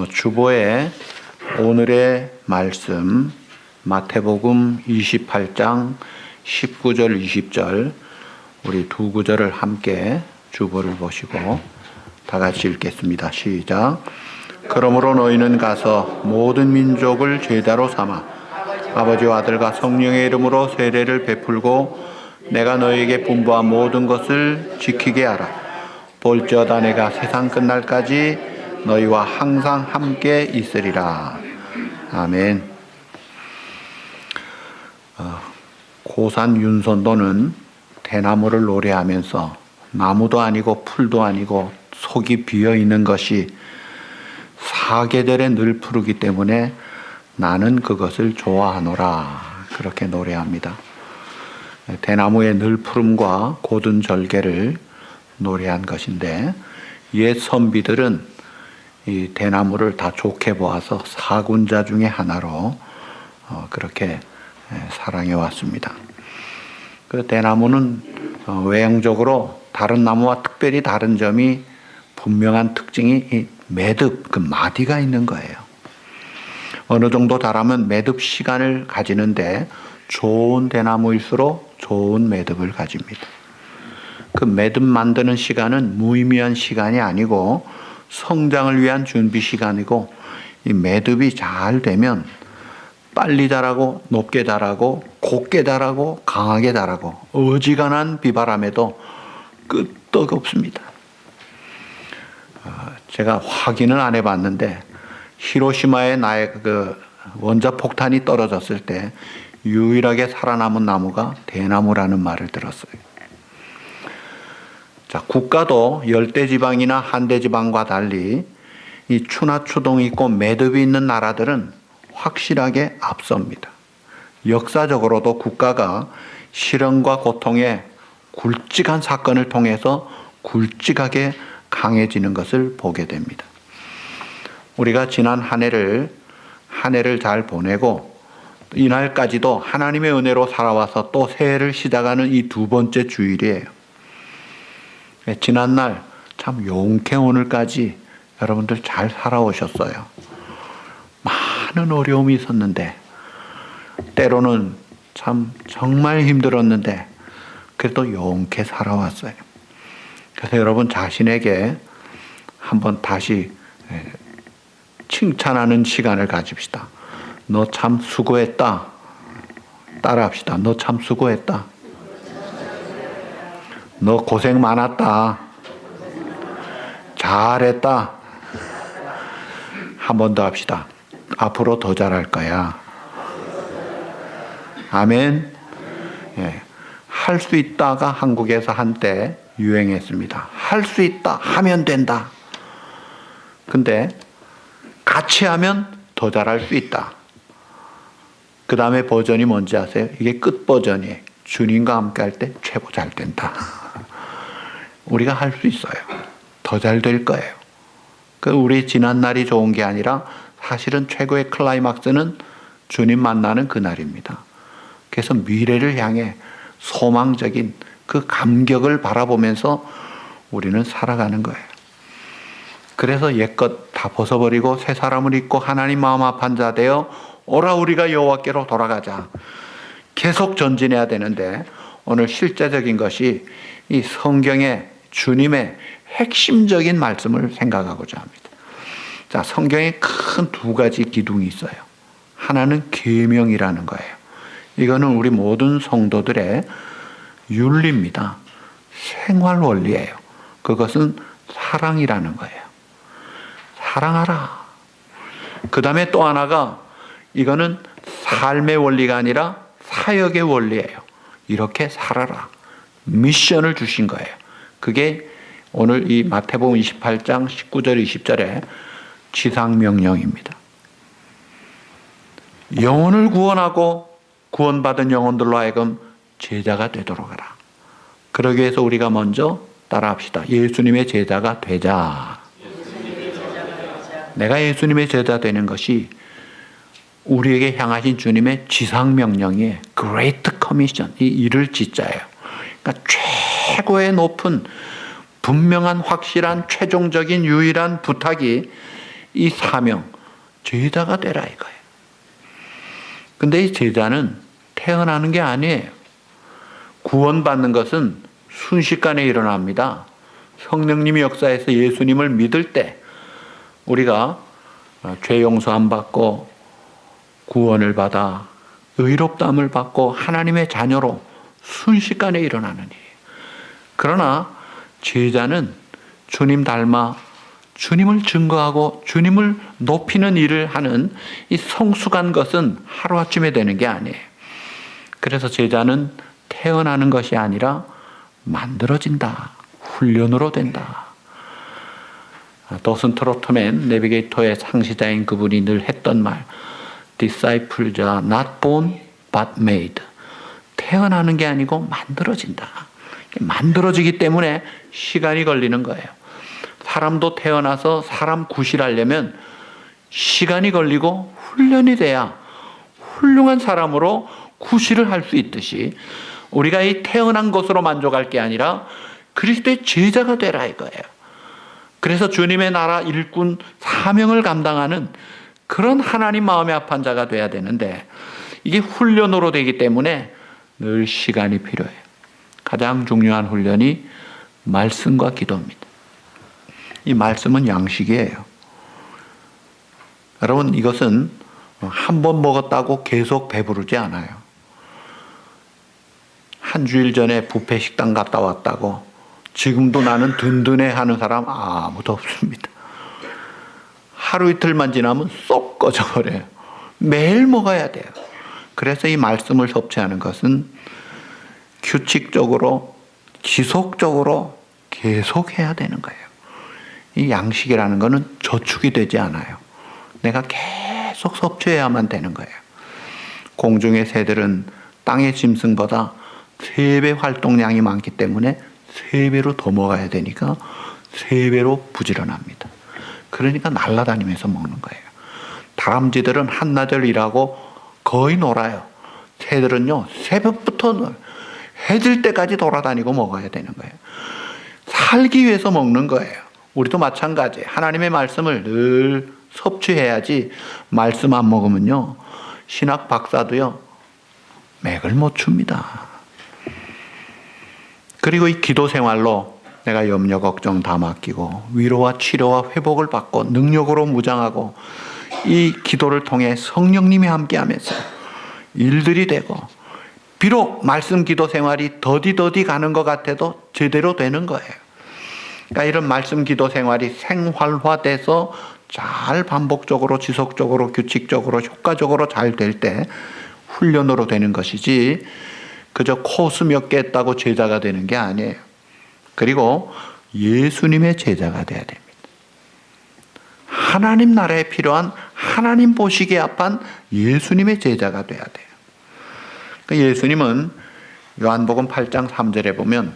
주보에 오늘의 말씀 마태복음 28장 19절 20절 우리 두 구절을 함께 주보를 보시고 다 같이 읽겠습니다. 시작. 그러므로 너희는 가서 모든 민족을 제자로 삼아 아버지와 아들과 성령의 이름으로 세례를 베풀고 내가 너희에게 분부한 모든 것을 지키게 하라. 볼지어다 내가 세상 끝날까지 너희와 항상 함께 있으리라. 아멘. 고산 윤선도는 대나무를 노래하면서 나무도 아니고 풀도 아니고 속이 비어있는 것이 사계절에 늘 푸르기 때문에 나는 그것을 좋아하노라. 그렇게 노래합니다. 대나무의 늘 푸름과 고든 절개를 노래한 것인데 옛 선비들은 이 대나무를 다 좋게 보아서 사군자 중에 하나로 그렇게 사랑해 왔습니다. 그 대나무는 외형적으로 다른 나무와 특별히 다른 점이 분명한 특징이 이 매듭, 그 마디가 있는 거예요. 어느 정도 자라면 매듭 시간을 가지는데 좋은 대나무일수록 좋은 매듭을 가집니다. 그 매듭 만드는 시간은 무의미한 시간이 아니고 성장을 위한 준비 시간이고, 이 매듭이 잘 되면 빨리 자라고 높게 자라고 곱게 자라고 강하게 자라고 어지간한 비바람에도 끄떡없습니다. 제가 확인은 안 해봤는데 히로시마에 나의 그 원자폭탄이 떨어졌을 때 유일하게 살아남은 나무가 대나무라는 말을 들었어요. 자, 국가도 열대지방이나 한대지방과 달리 이 추나 추동이 있고 매듭이 있는 나라들은 확실하게 앞섭니다. 역사적으로도 국가가 실현과 고통의 굵직한 사건을 통해서 굵직하게 강해지는 것을 보게 됩니다. 우리가 지난 한 해를 잘 보내고 이날까지도 하나님의 은혜로 살아와서 또 새해를 시작하는 이 두 번째 주일이에요. 지난날 참 용케 오늘까지 여러분들 잘 살아오셨어요. 많은 어려움이 있었는데 때로는 참 정말 힘들었는데 그래도 용케 살아왔어요. 그래서 여러분 자신에게 한번 다시 칭찬하는 시간을 가집시다. 너 참 수고했다. 따라합시다. 너 참 수고했다. 너 고생 많았다. 잘했다. 한 번 더 합시다. 앞으로 더 잘할 거야. 아멘. 예. 할 수 있다가 한국에서 한때 유행했습니다. 할 수 있다. 하면 된다. 근데 같이 하면 더 잘할 수 있다. 그 다음에 버전이 뭔지 아세요? 이게 끝 버전이에요. 주님과 함께 할 때 최고 잘 된다. 우리가 할 수 있어요. 더 잘 될 거예요. 우리 지난 날이 좋은 게 아니라 사실은 최고의 클라이막스는 주님 만나는 그날입니다. 그래서 미래를 향해 소망적인 그 감격을 바라보면서 우리는 살아가는 거예요. 그래서 옛것 다 벗어버리고 새 사람을 입고 하나님 마음 합한 자 되어 오라 우리가 여호와께로 돌아가자. 계속 전진해야 되는데 오늘 실제적인 것이 이 성경의 주님의 핵심적인 말씀을 생각하고자 합니다. 자, 성경에 큰 두 가지 기둥이 있어요. 하나는 계명이라는 거예요. 이거는 우리 모든 성도들의 윤리입니다. 생활 원리예요. 그것은 사랑이라는 거예요. 사랑하라. 그 다음에 또 하나가 이거는 삶의 원리가 아니라 사역의 원리예요. 이렇게 살아라. 미션을 주신 거예요. 그게 오늘 이 마태복음 28장 19절 20절의 지상명령입니다. 영혼을 구원하고 구원받은 영혼들로 하여금 제자가 되도록 하라. 그러기 위해서 우리가 먼저 따라합시다. 예수님의 제자가 되자. 내가 예수님의 제자 되는 것이 우리에게 향하신 주님의 지상명령이에요. Great Commission. 이 일을 짓자예요. 그러니까 최고의 높은 분명한 확실한 최종적인 유일한 부탁이 이 사명, 제자가 되라 이거예요. 근데 이 제자는 태어나는 게 아니에요. 구원받는 것은 순식간에 일어납니다. 성령님이 역사해서 예수님을 믿을 때 우리가 죄 용서함 받고 구원을 받아 의롭다함을 받고 하나님의 자녀로 순식간에 일어나는 일이에요. 그러나 제자는 주님 닮아 주님을 증거하고 주님을 높이는 일을 하는 이 성숙한 것은 하루아침에 되는 게 아니에요. 그래서 제자는 태어나는 것이 아니라 만들어진다. 훈련으로 된다. 도슨 트로트맨 내비게이터의 창시자인 그분이 늘 했던 말, Disciples are not born but made. 태어나는 게 아니고 만들어진다. 만들어지기 때문에 시간이 걸리는 거예요. 사람도 태어나서 사람 구실하려면 시간이 걸리고 훈련이 돼야 훌륭한 사람으로 구실을 할 수 있듯이 우리가 이 태어난 것으로 만족할 게 아니라 그리스도의 제자가 되라 이거예요. 그래서 주님의 나라 일꾼 사명을 감당하는 그런 하나님 마음에 합한 자가 돼야 되는데 이게 훈련으로 되기 때문에 늘 시간이 필요해요. 가장 중요한 훈련이 말씀과 기도입니다. 이 말씀은 양식이에요. 여러분, 이것은 한 번 먹었다고 계속 배부르지 않아요. 한 주일 전에 뷔페 식당 갔다 왔다고 지금도 나는 든든해 하는 사람 아무도 없습니다. 하루 이틀만 지나면 쏙 꺼져버려요. 매일 먹어야 돼요. 그래서 이 말씀을 섭취하는 것은 규칙적으로 지속적으로 계속 해야 되는 거예요. 이 양식이라는 것은 저축이 되지 않아요. 내가 계속 섭취해야만 되는 거예요. 공중의 새들은 땅의 짐승보다 3배 활동량이 많기 때문에 3배로 더 먹어야 되니까 3배로 부지런합니다. 그러니까 날아다니면서 먹는 거예요. 다람쥐들은 한나절 일하고 거의 놀아요. 새들은요, 새벽부터 해질 때까지 돌아다니고 먹어야 되는 거예요. 살기 위해서 먹는 거예요. 우리도 마찬가지예요. 하나님의 말씀을 늘 섭취해야지 말씀 안 먹으면요, 신학 박사도요, 맥을 못 춥니다. 그리고 이 기도 생활로 내가 염려, 걱정 다 맡기고 위로와 치료와 회복을 받고 능력으로 무장하고 이 기도를 통해 성령님이 함께하면서 일들이 되고 비록 말씀 기도 생활이 더디더디 가는 것 같아도 제대로 되는 거예요. 그러니까 이런 말씀 기도 생활이 생활화돼서 잘 반복적으로 지속적으로 규칙적으로 효과적으로 잘 될 때 훈련으로 되는 것이지 그저 코스 몇 개 했다고 제자가 되는 게 아니에요. 그리고 예수님의 제자가 돼야 됩니다. 하나님 나라에 필요한 하나님 보시기에 합한 예수님의 제자가 돼야 돼요. 예수님은 요한복음 8장 3절에 보면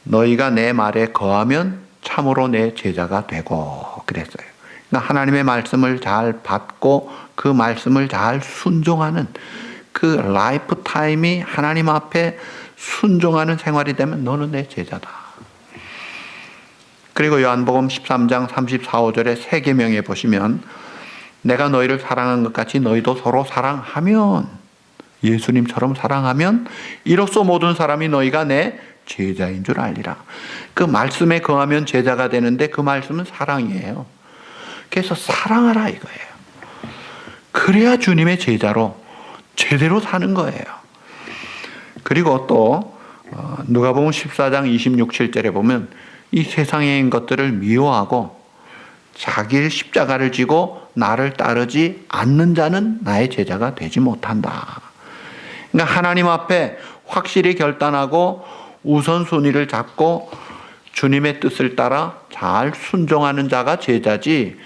너희가 내 말에 거하면 참으로 내 제자가 되고 그랬어요. 그러니까 하나님의 말씀을 잘 받고 그 말씀을 잘 순종하는 그 라이프 타임이 하나님 앞에 순종하는 생활이 되면 너는 내 제자다. 그리고 요한복음 13장 34, 5절에 세 계명에 보시면 내가 너희를 사랑한 것 같이 너희도 서로 사랑하면, 예수님처럼 사랑하면 이로써 모든 사람이 너희가 내 제자인 줄 알리라. 그 말씀에 거하면 제자가 되는데 그 말씀은 사랑이에요. 그래서 사랑하라 이거예요. 그래야 주님의 제자로 제대로 사는 거예요. 그리고 또 누가복음 14장 26, 7절에 보면 이 세상의 것들을 미워하고 자기의 십자가를 지고 나를 따르지 않는 자는 나의 제자가 되지 못한다. 그러니까 하나님 앞에 확실히 결단하고 우선순위를 잡고 주님의 뜻을 따라 잘 순종하는 자가 제자지,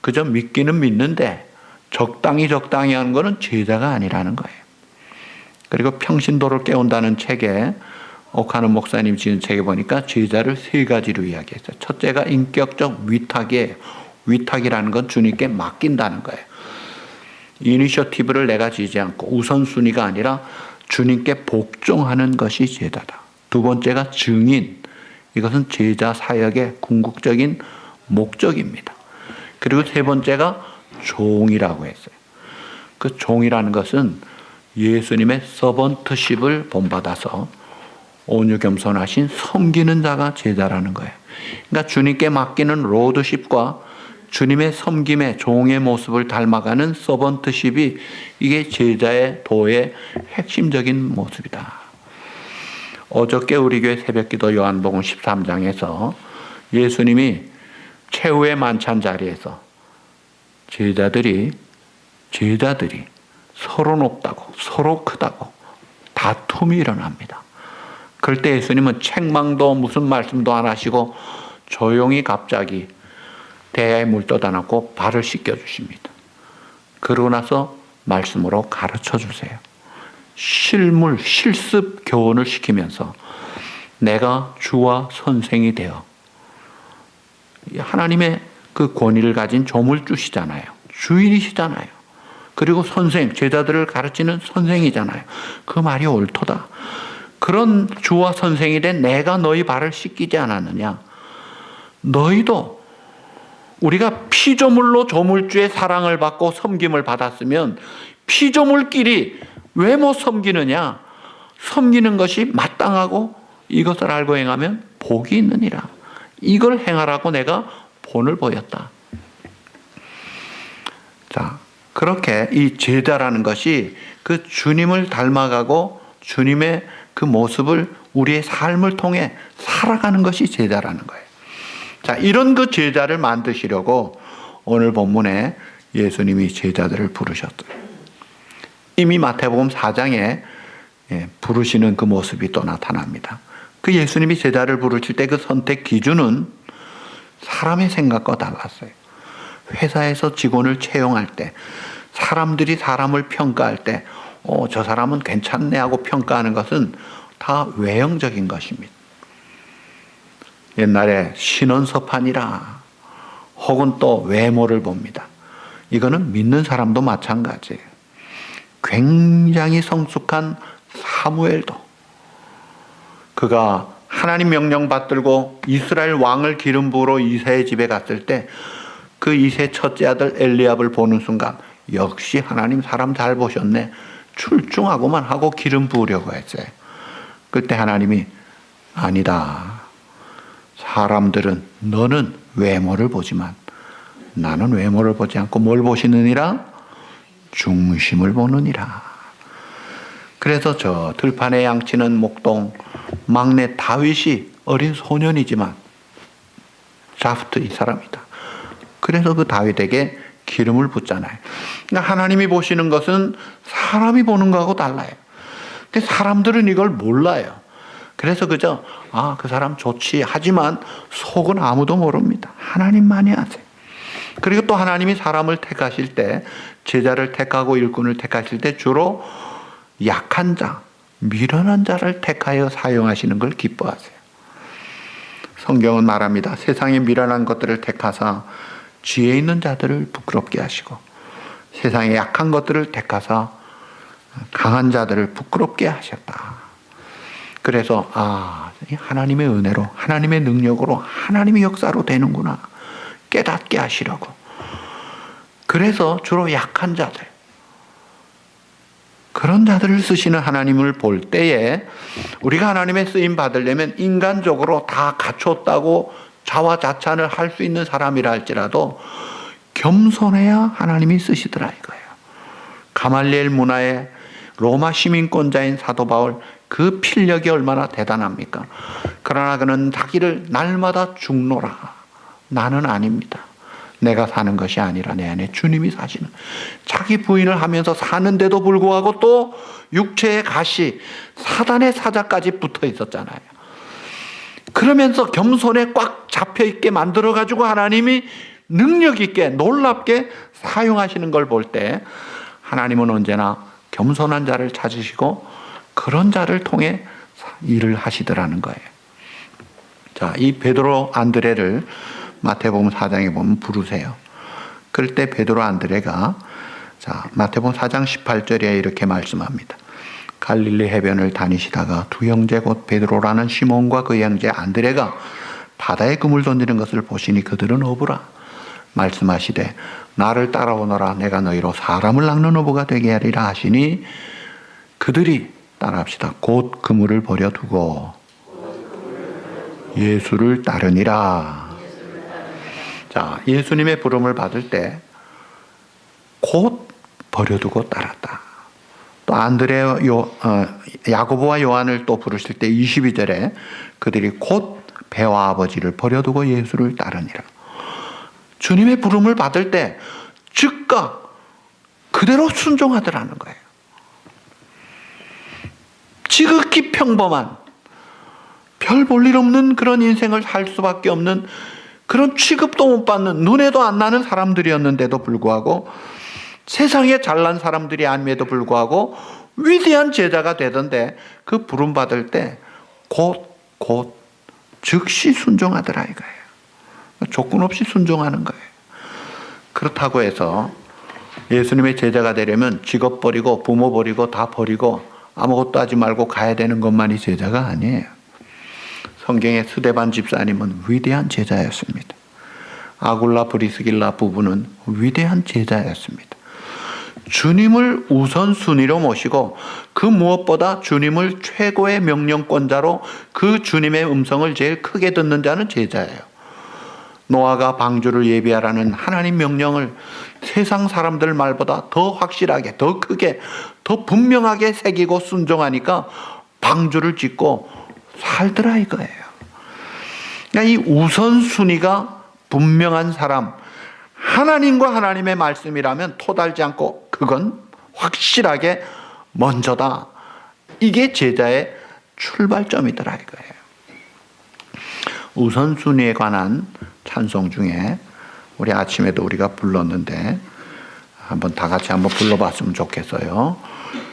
그저 믿기는 믿는데 적당히 하는 것은 제자가 아니라는 거예요. 그리고 평신도를 깨운다는 책에 오카는 목사님 지은 책에 보니까 제자를 3가지로 이야기했어요. 첫째가 인격적 위탁이에요. 위탁이라는 건 주님께 맡긴다는 거예요. 이니셔티브를 내가 지지 않고 우선순위가 아니라 주님께 복종하는 것이 제자다. 두 번째가 증인. 이것은 제자 사역의 궁극적인 목적입니다. 그리고 세 번째가 종이라고 했어요. 그 종이라는 것은 예수님의 서번트십을 본받아서 온유 겸손하신 섬기는 자가 제자라는 거예요. 그러니까 주님께 맡기는 로드십과 주님의 섬김의 종의 모습을 닮아가는 서번트십이 이게 제자의 도의 핵심적인 모습이다. 어저께 우리 교회 새벽기도 요한복음 13장에서 예수님이 최후의 만찬 자리에서 제자들이 서로 높다고 서로 크다고 다툼이 일어납니다. 그럴 때 예수님은 책망도 무슨 말씀도 안 하시고 조용히 갑자기 대야에 물 떠다 놓고 발을 씻겨 주십니다. 그러고 나서 말씀으로 가르쳐 주세요. 실습 교훈을 시키면서 내가 주와 선생이 되어, 하나님의 그 권위를 가진 조물주시잖아요. 주인이시잖아요. 그리고 선생, 제자들을 가르치는 선생이잖아요. 그 말이 옳도다. 그런 주와 선생이 된 내가 너희 발을 씻기지 않았느냐. 너희도 우리가 피조물로 조물주의 사랑을 받고 섬김을 받았으면 피조물끼리 왜 못 섬기느냐. 섬기는 것이 마땅하고 이것을 알고 행하면 복이 있느니라. 이걸 행하라고 내가 본을 보였다. 자, 그렇게 이 제자라는 것이 그 주님을 닮아가고 주님의 그 모습을 우리의 삶을 통해 살아가는 것이 제자라는 거예요. 자, 이런 그 제자를 만드시려고 오늘 본문에 예수님이 제자들을 부르셨어요. 이미 마태복음 4장에 부르시는 그 모습이 또 나타납니다. 그 예수님이 제자를 부르실 때 그 선택 기준은 사람의 생각과 달랐어요. 회사에서 직원을 채용할 때, 사람들이 사람을 평가할 때, 저 사람은 괜찮네 하고 평가하는 것은 다 외형적인 것입니다. 옛날에 신원서판이라 혹은 또 외모를 봅니다. 이거는 믿는 사람도 마찬가지예요. 굉장히 성숙한 사무엘도 그가 하나님 명령 받들고 이스라엘 왕을 기름 부으러 이새의 집에 갔을 때 그 이새 첫째 아들 엘리압을 보는 순간 역시 하나님 사람 잘 보셨네. 출중하고만 하고 기름 부으려고 했어요. 그때 하나님이 아니다. 사람들은 너는 외모를 보지만 나는 외모를 보지 않고 뭘 보시느니라? 중심을 보느니라. 그래서 저 들판에 양치는 목동 막내 다윗이 어린 소년이지만 자프트 이 사람이다. 그래서 그 다윗에게 기름을 붓잖아요. 그러니까 하나님이 보시는 것은 사람이 보는 거하고 달라요. 근데 사람들은 이걸 몰라요. 그래서 그저 그 사람 좋지 하지만 속은 아무도 모릅니다. 하나님만이 아세요. 그리고 또 하나님이 사람을 택하실 때, 제자를 택하고 일꾼을 택하실 때 주로 약한 자, 미련한 자를 택하여 사용하시는 걸 기뻐하세요. 성경은 말합니다. 세상의 미련한 것들을 택하사 지혜 있는 자들을 부끄럽게 하시고 세상의 약한 것들을 택하사 강한 자들을 부끄럽게 하셨다. 그래서 하나님의 은혜로, 하나님의 능력으로, 하나님의 역사로 되는구나 깨닫게 하시려고. 그래서 주로 약한 자들, 그런 자들을 쓰시는 하나님을 볼 때에 우리가 하나님의 쓰임 받으려면 인간적으로 다 갖췄다고 자화자찬을 할 수 있는 사람이라 할지라도 겸손해야 하나님이 쓰시더라 이거예요. 가말리엘 문화의 로마 시민권자인 사도 바울, 그 필력이 얼마나 대단합니까? 그러나 그는 자기를 날마다 죽노라. 나는 아닙니다. 내가 사는 것이 아니라 내 안에 주님이 사시는. 자기 부인을 하면서 사는데도 불구하고 또 육체의 가시, 사단의 사자까지 붙어 있었잖아요. 그러면서 겸손에 꽉 잡혀있게 만들어가지고 하나님이 능력 있게 놀랍게 사용하시는 걸 볼 때 하나님은 언제나 겸손한 자를 찾으시고 그런 자를 통해 일을 하시더라는 거예요. 자, 이 베드로 안드레를 마태복음 4장에 보면 부르세요. 그럴 때 베드로 안드레가 마태복음 4장 18절에 이렇게 말씀합니다. 갈릴리 해변을 다니시다가 두 형제 곧 베드로라는 시몬과 그 형제 안드레가 바다에 그물 던지는 것을 보시니 그들은 어부라. 말씀하시되 나를 따라오너라 내가 너희로 사람을 낚는 어부가 되게 하리라 하시니 그들이 따라합시다. 곧 그물을 버려두고 예수를 따르니라. 자, 예수님의 부름을 받을 때 곧 버려두고 따랐다. 또 야고보와 요한을 또 부르실 때 22절에 그들이 곧 배와 아버지를 버려두고 예수를 따르니라. 주님의 부름을 받을 때 즉각 그대로 순종하더라는 거예요. 지극히 평범한 별 볼일 없는 그런 인생을 살 수밖에 없는 그런 취급도 못 받는 눈에도 안 나는 사람들이었는데도 불구하고 세상에 잘난 사람들이 아님에도 불구하고 위대한 제자가 되던데 그 부름 받을 때 곧 즉시 순종하더라 이거예요. 조건 없이 순종하는 거예요. 그렇다고 해서 예수님의 제자가 되려면 직업 버리고 부모 버리고 다 버리고 아무것도 하지 말고 가야 되는 것만이 제자가 아니에요. 성경의 스데반 집사님은 위대한 제자였습니다. 아굴라 브리스길라 부부는 위대한 제자였습니다. 주님을 우선순위로 모시고 그 무엇보다 주님을 최고의 명령권자로 그 주님의 음성을 제일 크게 듣는 자는 제자예요. 노아가 방주를 예비하라는 하나님 명령을 세상 사람들 말보다 더 확실하게, 더 크게, 더 분명하게 새기고 순종하니까 방주를 짓고 살더라 이거예요. 그러니까 이 우선순위가 분명한 사람, 하나님과 하나님의 말씀이라면 토달지 않고 그건 확실하게 먼저다. 이게 제자의 출발점이더라 이거예요. 우선순위에 관한 찬송 중에 우리 아침에도 우리가 불렀는데 한번 다 같이 한번 불러봤으면 좋겠어요.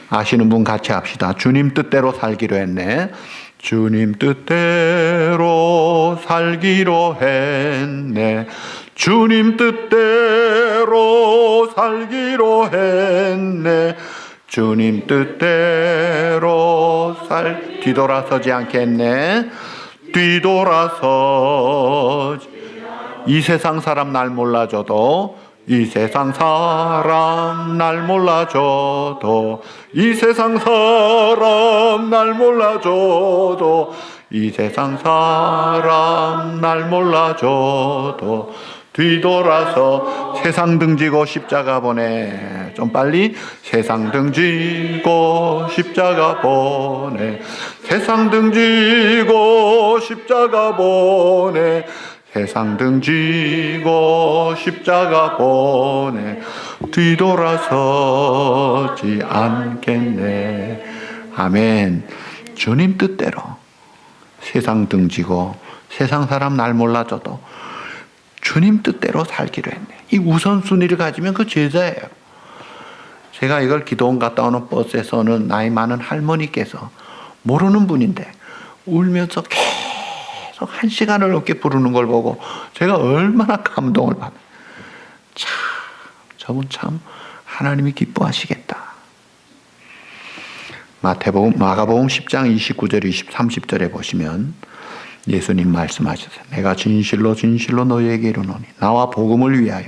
아시는 분 같이 합시다. 주님 뜻대로 살기로 했네. 주님 뜻대로 살기로 했네. 주님 뜻대로 살기로 했네. 주님 뜻대로 뒤돌아서지 않겠네. 뒤돌아서지. 이 세상 사람 날 몰라줘도 이 세상 사람 날 몰라줘도 이 세상 사람 날 몰라줘도 이 세상 사람 날 몰라줘도 뒤돌아서 세상 등지고 십자가 보내. 좀 빨리. 세상 등지고 십자가 보내. 세상 등지고 십자가 보내. 세상 등지고 십자가 보내. 뒤돌아서지 않겠네. 아멘. 주님 뜻대로 세상 등지고 세상 사람 날 몰라줘도 주님 뜻대로 살기로 했네. 이 우선순위를 가지면 그 제자예요. 제가 이걸 기도원 갔다 오는 버스에서 어느 나이 많은 할머니께서 모르는 분인데 울면서 계속 1시간을 넘게 부르는 걸 보고 제가 얼마나 감동을 받아요. 참, 저분 참 하나님이 기뻐하시겠다. 마가복음 10장 29절 30절에 보시면 예수님 말씀하셨어요. 내가 진실로 진실로 너희에게 이르노니 나와 복음을 위하여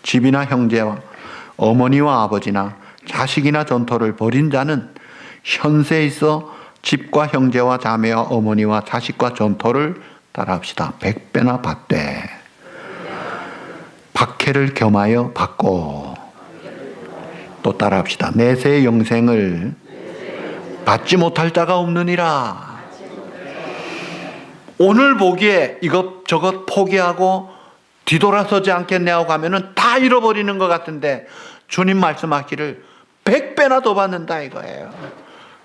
집이나 형제와 어머니와 아버지나 자식이나 전토를 벌인 자는 현세에 있어 집과 형제와 자매와 어머니와 자식과 전토를 따라합시다. 100배나 받되 박해를 겸하여 받고 또 따라합시다. 내세의 영생을 받지 못할 자가 없느니라. 오늘 보기에 이것저것 포기하고 뒤돌아서지 않겠네 하고 가면은 다 잃어버리는 것 같은데 주님 말씀하기를 100배나 더 받는다 이거예요.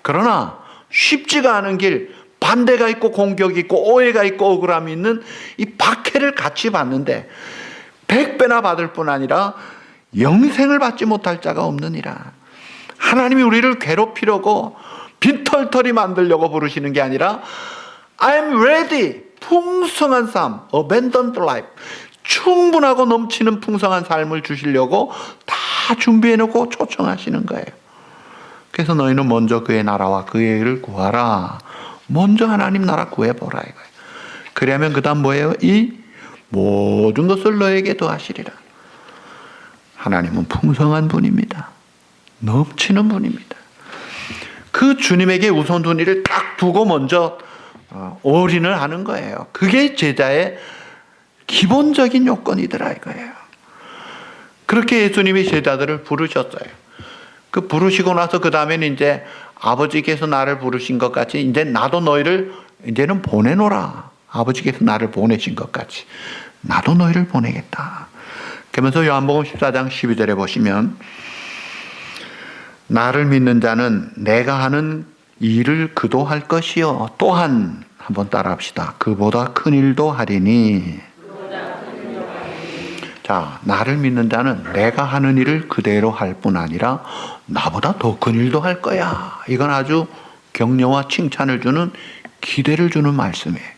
그러나 쉽지가 않은 길, 반대가 있고 공격이 있고 오해가 있고 억울함이 있는 이 박해를 같이 받는데 100배나 받을 뿐 아니라 영생을 받지 못할 자가 없느니라. 하나님이 우리를 괴롭히려고 빈털털이 만들려고 부르시는 게 아니라 I'm ready. 풍성한 삶, abundant life. 충분하고 넘치는 풍성한 삶을 주시려고 다 준비해놓고 초청하시는 거예요. 그래서 너희는 먼저 그의 나라와 그의 일을 구하라. 먼저 하나님 나라 구해보라 이거예요. 그러면 그 다음 뭐예요? 이 모든 것을 너에게 더하시리라. 하나님은 풍성한 분입니다. 넘치는 분입니다. 그 주님에게 우선순위를 딱 두고 먼저 올인을 하는 거예요. 그게 제자의 기본적인 요건이더라 이거예요. 그렇게 예수님이 제자들을 부르셨어요. 그 부르시고 나서 그 다음에는 이제 아버지께서 나를 부르신 것 같이 이제 나도 너희를 이제는 보내노라. 아버지께서 나를 보내신 것 같이 나도 너희를 보내겠다. 그러면서 요한복음 14장 12절에 보시면 나를 믿는 자는 내가 하는 일을 그도 할 것이요 또한 한번 따라합시다. 그보다 큰 일도 하리니. 자, 나를 믿는 자는 내가 하는 일을 그대로 할 뿐 아니라 나보다 더 큰 일도 할 거야. 이건 아주 격려와 칭찬을 주는 기대를 주는 말씀이에요.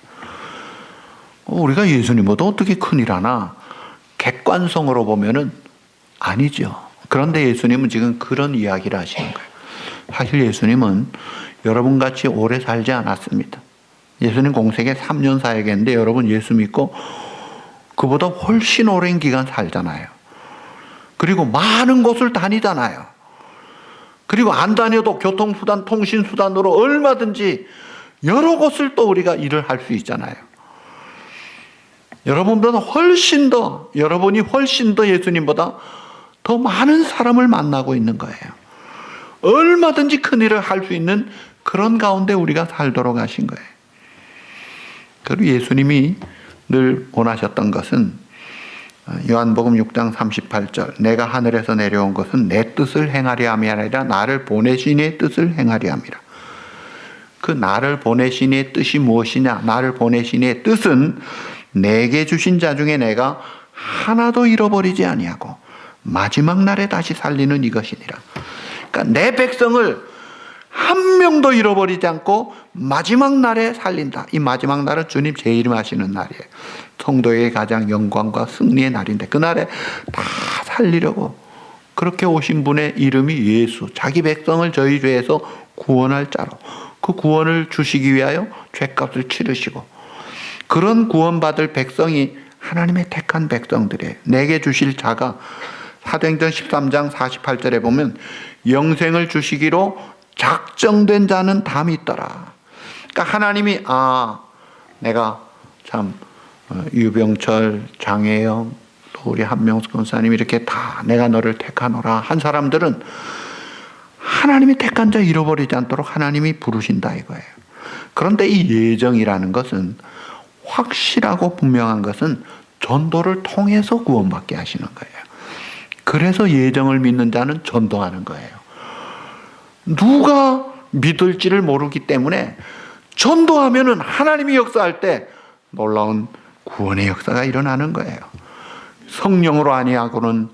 우리가 예수님보다 어떻게 큰 일 하나? 객관성으로 보면은 아니죠. 그런데 예수님은 지금 그런 이야기를 하시는 거예요. 사실 예수님은 여러분같이 오래 살지 않았습니다. 예수님 공생애 3년 사역했는데 여러분 예수 믿고 그보다 훨씬 오랜 기간 살잖아요. 그리고 많은 곳을 다니잖아요. 그리고 안 다녀도 교통수단, 통신수단으로 얼마든지 여러 곳을 또 우리가 일을 할 수 있잖아요. 여러분보다 여러분이 훨씬 더 예수님보다 더 많은 사람을 만나고 있는 거예요. 얼마든지 큰 일을 할 수 있는 그런 가운데 우리가 살도록 하신 거예요. 그리고 예수님이 늘 원하셨던 것은 요한복음 6장 38절 내가 하늘에서 내려온 것은 내 뜻을 행하려 함이 아니라 나를 보내신 이의 뜻을 행하려 함이라. 그 나를 보내신 이의 뜻이 무엇이냐? 나를 보내신 이의 뜻은 내게 주신 자 중에 내가 하나도 잃어버리지 아니하고 마지막 날에 다시 살리는 이것이니라. 그러니까 내 백성을 한 명도 잃어버리지 않고 마지막 날에 살린다. 이 마지막 날은 주님 재림하시는 날이에요. 성도의 가장 영광과 승리의 날인데 그날에 다 살리려고 그렇게 오신 분의 이름이 예수. 자기 백성을 저희 죄에서 구원할 자로 그 구원을 주시기 위하여 죄값을 치르시고 그런 구원받을 백성이 하나님의 택한 백성들이에요. 내게 주실 자가 사도행전 13장 48절에 보면 영생을 주시기로 작정된 자는 담이 있더라. 그러니까 하나님이 내가 참 유병철, 장혜영, 또 우리 한명숙 권사님 이렇게 다 내가 너를 택하노라 한 사람들은 하나님이 택한 자 잃어버리지 않도록 하나님이 부르신다 이거예요. 그런데 이 예정이라는 것은 확실하고 분명한 것은 전도를 통해서 구원받게 하시는 거예요. 그래서 예정을 믿는 자는 전도하는 거예요. 누가 믿을지를 모르기 때문에 전도하면은 하나님이 역사할 때 놀라운 구원의 역사가 일어나는 거예요. 성령으로 아니하고는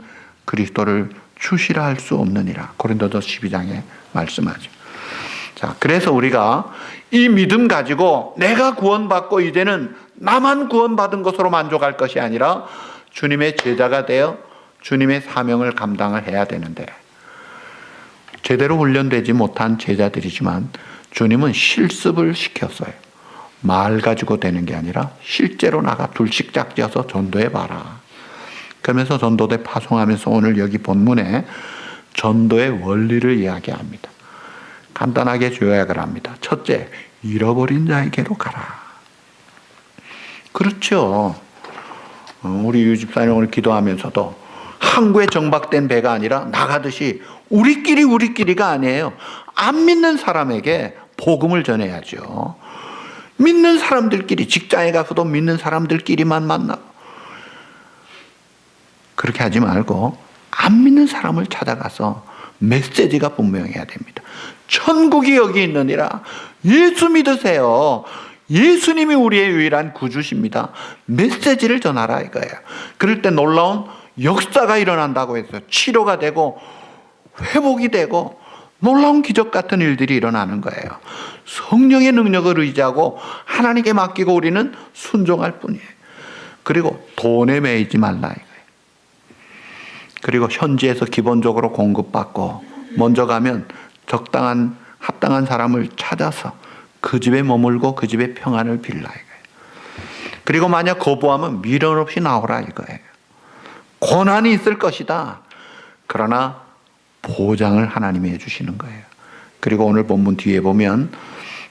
그리스도를 주시라 할 수 없느니라. 고린도서 12장에 말씀하죠. 자, 그래서 우리가 이 믿음 가지고 내가 구원받고 이제는 나만 구원받은 것으로 만족할 것이 아니라 주님의 제자가 되어 주님의 사명을 감당을 해야 되는데 제대로 훈련되지 못한 제자들이지만 주님은 실습을 시켰어요. 말 가지고 되는 게 아니라 실제로 나가 둘씩 짝지어서 전도해봐라. 그러면서 전도대 파송하면서 오늘 여기 본문에 전도의 원리를 이야기합니다. 간단하게 요약을 합니다. 첫째, 잃어버린 자에게로 가라. 그렇죠. 우리 유 집사님 오늘 기도하면서도 항구에 정박된 배가 아니라 나가듯이 우리끼리가 아니에요. 안 믿는 사람에게 복음을 전해야죠. 믿는 사람들끼리 직장에 가서도 믿는 사람들끼리만 만나고 그렇게 하지 말고 안 믿는 사람을 찾아가서 메시지가 분명해야 됩니다. 천국이 여기 있느니라. 예수 믿으세요. 예수님이 우리의 유일한 구주십니다. 메시지를 전하라 이거예요. 그럴 때 놀라운 역사가 일어난다고 해서 치료가 되고 회복이 되고 놀라운 기적 같은 일들이 일어나는 거예요. 성령의 능력을 의지하고 하나님께 맡기고 우리는 순종할 뿐이에요. 그리고 돈에 매이지 말라 이거예요. 그리고 현지에서 기본적으로 공급받고 먼저 가면 적당한 합당한 사람을 찾아서 그 집에 머물고 그 집에 평안을 빌라 이거예요. 그리고 만약 거부하면 미련 없이 나오라 이거예요. 고난이 있을 것이다. 그러나 보장을 하나님이 해주시는 거예요. 그리고 오늘 본문 뒤에 보면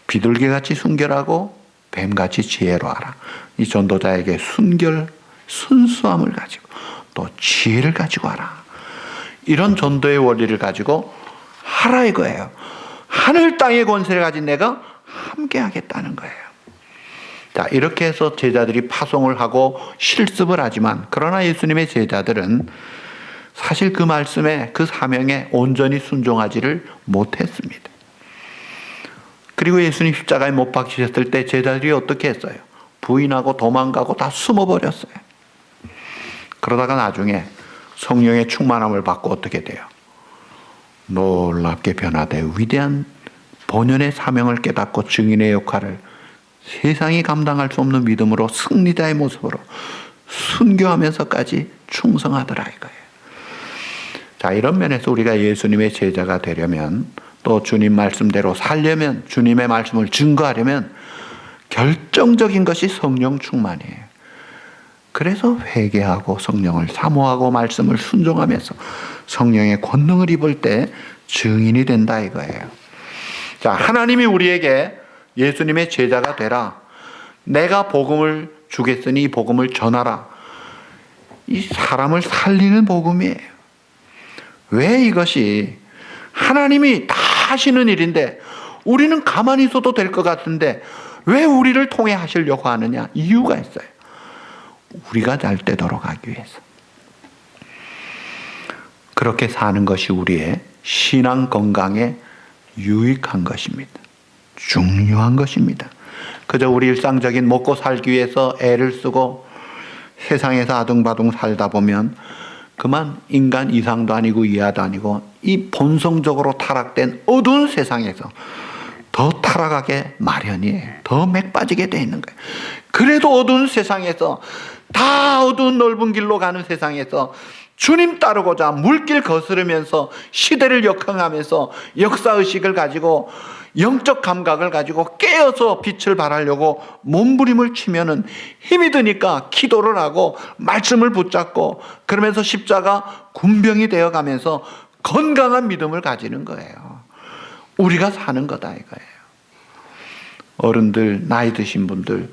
비둘기같이 순결하고 뱀같이 지혜로워하라. 이 전도자에게 순수함을 가지고 또 지혜를 가지고 하라. 이런 전도의 원리를 가지고 하라 이거예요. 하늘 땅의 권세를 가진 내가 함께 하겠다는 거예요. 자, 이렇게 해서 제자들이 파송을 하고 실습을 하지만, 그러나 예수님의 제자들은 사실 그 말씀에, 그 사명에 온전히 순종하지를 못했습니다. 그리고 예수님 십자가에 못 박히셨을 때 제자들이 어떻게 했어요? 부인하고 도망가고 다 숨어버렸어요. 그러다가 나중에 성령의 충만함을 받고 어떻게 돼요? 놀랍게 변화돼 위대한 본연의 사명을 깨닫고 증인의 역할을 세상이 감당할 수 없는 믿음으로 승리자의 모습으로 순교하면서까지 충성하더라 이거예요. 자, 이런 면에서 우리가 예수님의 제자가 되려면, 또 주님 말씀대로 살려면, 주님의 말씀을 증거하려면 결정적인 것이 성령 충만이에요. 그래서 회개하고 성령을 사모하고 말씀을 순종하면서 성령의 권능을 입을 때 증인이 된다 이거예요. 자, 하나님이 우리에게 예수님의 제자가 되라, 내가 복음을 주겠으니 이 복음을 전하라, 이 사람을 살리는 복음이에요. 왜 이것이 하나님이 다 하시는 일인데 우리는 가만히 있어도 될 것 같은데 왜 우리를 통해 하시려고 하느냐? 이유가 있어요. 우리가 잘 되도록 하기 위해서. 그렇게 사는 것이 우리의 신앙 건강에 유익한 것입니다. 중요한 것입니다. 그저 우리 일상적인 먹고 살기 위해서 애를 쓰고 세상에서 아둥바둥 살다 보면 그만 인간 이상도 아니고 이하도 아니고 이 본성적으로 타락된 어두운 세상에서 더 타락하게 마련이에요. 더 맥 빠지게 돼 있는 거예요. 그래도 어두운 세상에서, 다 어두운 넓은 길로 가는 세상에서 주님 따르고자 물길 거스르면서 시대를 역행하면서 역사의식을 가지고 영적 감각을 가지고 깨어서 빛을 발하려고 몸부림을 치면은 힘이 드니까 기도를 하고 말씀을 붙잡고 그러면서 십자가 군병이 되어가면서 건강한 믿음을 가지는 거예요. 우리가 사는 거다 이거예요. 어른들, 나이 드신 분들,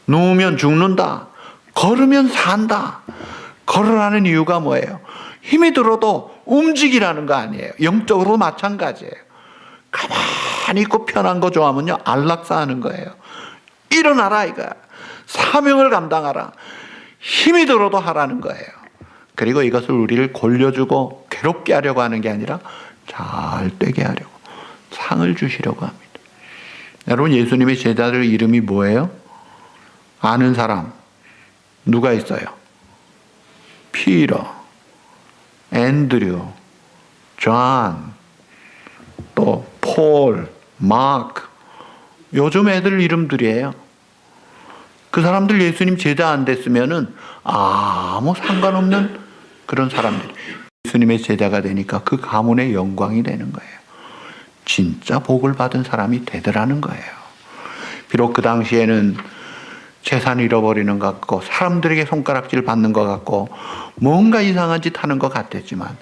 누우면 죽는다, 걸으면 산다. 걸으라는 이유가 뭐예요? 힘이 들어도 움직이라는 거 아니에요. 영적으로 마찬가지예요. 가만히 있고 편한 거 좋아하면요, 안락사하는 거예요. 일어나라 이거야. 사명을 감당하라. 힘이 들어도 하라는 거예요. 그리고 이것을 우리를 골려주고 괴롭게 하려고 하는 게 아니라 잘 되게 하려고, 상을 주시려고 합니다. 여러분, 예수님의 제자들 이름이 뭐예요? 아는 사람 누가 있어요? 피터, 앤드류, 존, 또 폴, 마크. 요즘 애들 이름들이에요. 그 사람들 예수님 제자 안 됐으면은 아무 상관없는 그런 사람들. 예수님의 제자가 되니까 그 가문의 영광이 되는 거예요. 진짜 복을 받은 사람이 되더라는 거예요. 비록 그 당시에는 재산 잃어버리는 것 같고 사람들에게 손가락질 받는 것 같고 뭔가 이상한 짓 하는 것 같았지만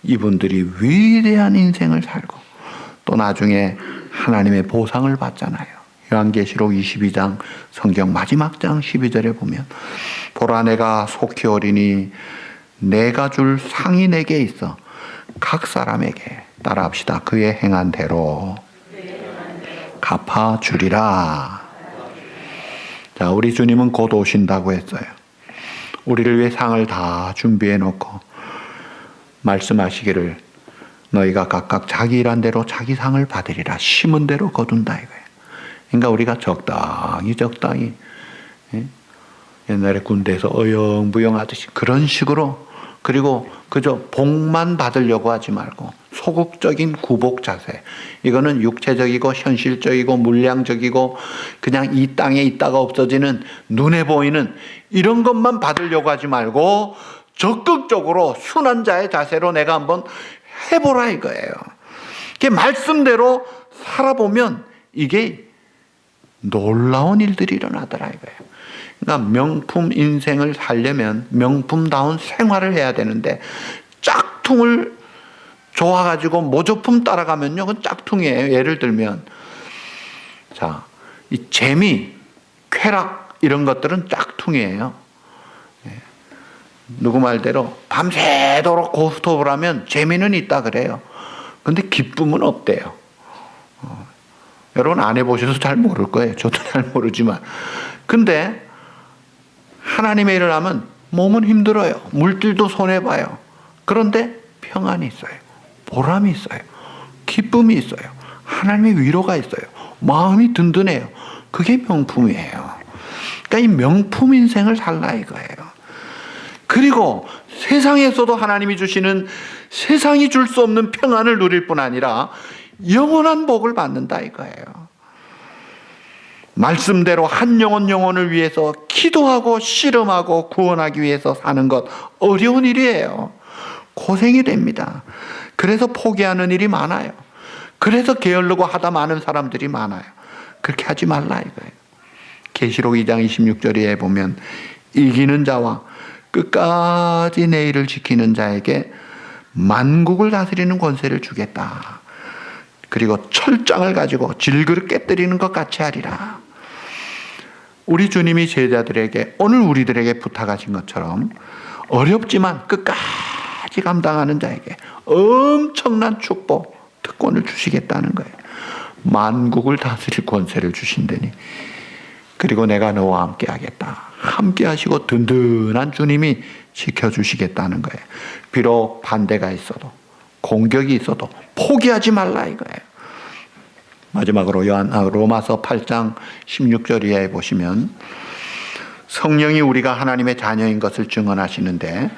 이분들이 위대한 인생을 살고 또 나중에 하나님의 보상을 받잖아요. 요한계시록 22장 성경 마지막 장 12절에 보면 보라 내가 속히 오리니 내가 줄 상이 내게 있어 각 사람에게 따라합시다. 그의 행한 대로 갚아주리라. 자, 우리 주님은 곧 오신다고 했어요. 우리를 위해 상을 다 준비해 놓고 말씀하시기를 너희가 각각 자기 일한 대로 자기 상을 받으리라. 심은 대로 거둔다 이거예요. 그러니까 우리가 적당히 옛날에 군대에서 어영부영 하듯이 그런 식으로, 그리고 그저 복만 받으려고 하지 말고 소극적인 구복 자세, 이거는 육체적이고 현실적이고 물량적이고 그냥 이 땅에 있다가 없어지는 눈에 보이는 이런 것만 받으려고 하지 말고 적극적으로 순한 자의 자세로 내가 한번 해보라 이거예요. 이게 말씀대로 살아보면 이게 놀라운 일들이 일어나더라 이거예요. 그러니까 명품 인생을 살려면 명품다운 생활을 해야 되는데 짝퉁 짝퉁을 좋아가지고 모조품 따라가면요, 그건 짝퉁이에요. 예를 들면, 자, 이 재미, 쾌락, 이런 것들은 짝퉁이에요. 누구 말대로 밤새도록 고스톱을 하면 재미는 있다 그래요. 근데 기쁨은 없대요. 여러분 안 해보셔서 잘 모를 거예요. 저도 잘 모르지만. 근데 하나님의 일을 하면 몸은 힘들어요. 물질도 손해봐요. 그런데 평안이 있어요. 보람이 있어요. 기쁨이 있어요. 하나님의 위로가 있어요. 마음이 든든해요. 그게 명품이에요. 그러니까 이 명품 인생을 살라 이거예요. 그리고 세상에서도 하나님이 주시는 세상이 줄 수 없는 평안을 누릴 뿐 아니라 영원한 복을 받는다 이거예요. 말씀대로 한 영혼을 위해서 기도하고 씨름하고 구원하기 위해서 사는 것 어려운 일이에요. 고생이 됩니다. 그래서 포기하는 일이 많아요. 그래서 게으르고 하다 많은 사람들이 많아요. 그렇게 하지 말라 이거예요. 계시록 2장 26절에 보면 이기는 자와 끝까지 내 일을 지키는 자에게 만국을 다스리는 권세를 주겠다. 그리고 철장을 가지고 질그릇 깨뜨리는 것 같이 하리라. 우리 주님이 제자들에게 오늘 우리들에게 부탁하신 것처럼 어렵지만 끝까지 감당하는 자에게 엄청난 축복, 특권을 주시겠다는 거예요. 만국을 다스릴 권세를 주신다니. 그리고 내가 너와 함께 하겠다. 함께 하시고 든든한 주님이 지켜주시겠다는 거예요. 비록 반대가 있어도 공격이 있어도 포기하지 말라 이거예요. 마지막으로 로마서 8장 16절 이하에 보시면 성령이 우리가 하나님의 자녀인 것을 증언하시는데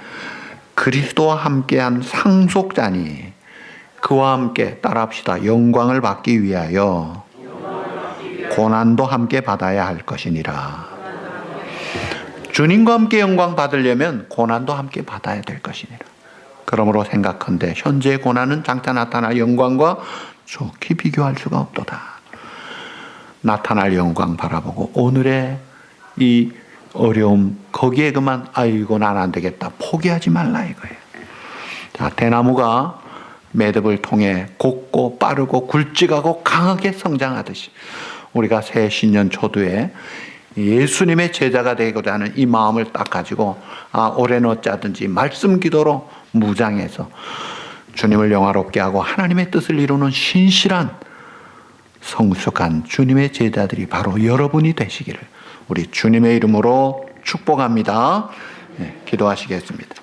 그리스도와 함께한 상속자니 그와 함께 따라합시다. 영광을 받기 위하여 고난도 함께 받아야 할 것이니라. 주님과 함께 영광 받으려면 고난도 함께 받아야 될 것이니라. 그러므로 생각한데 현재의 고난은 장차 나타날 영광과 좋게 비교할 수가 없도다. 나타날 영광 바라보고 오늘의 이 어려움 거기에 그만 아이고 난 안 되겠다 포기하지 말라 이거예요. 자, 대나무가 매듭을 통해 곱고 빠르고 굵직하고 강하게 성장하듯이 우리가 새 신년 초두에 예수님의 제자가 되고자 하는 이 마음을 딱 가지고 올해는 어찌하든지 말씀 기도로 무장해서 주님을 영화롭게 하고 하나님의 뜻을 이루는 신실한 성숙한 주님의 제자들이 바로 여러분이 되시기를 우리 주님의 이름으로 축복합니다. 네, 기도하시겠습니다.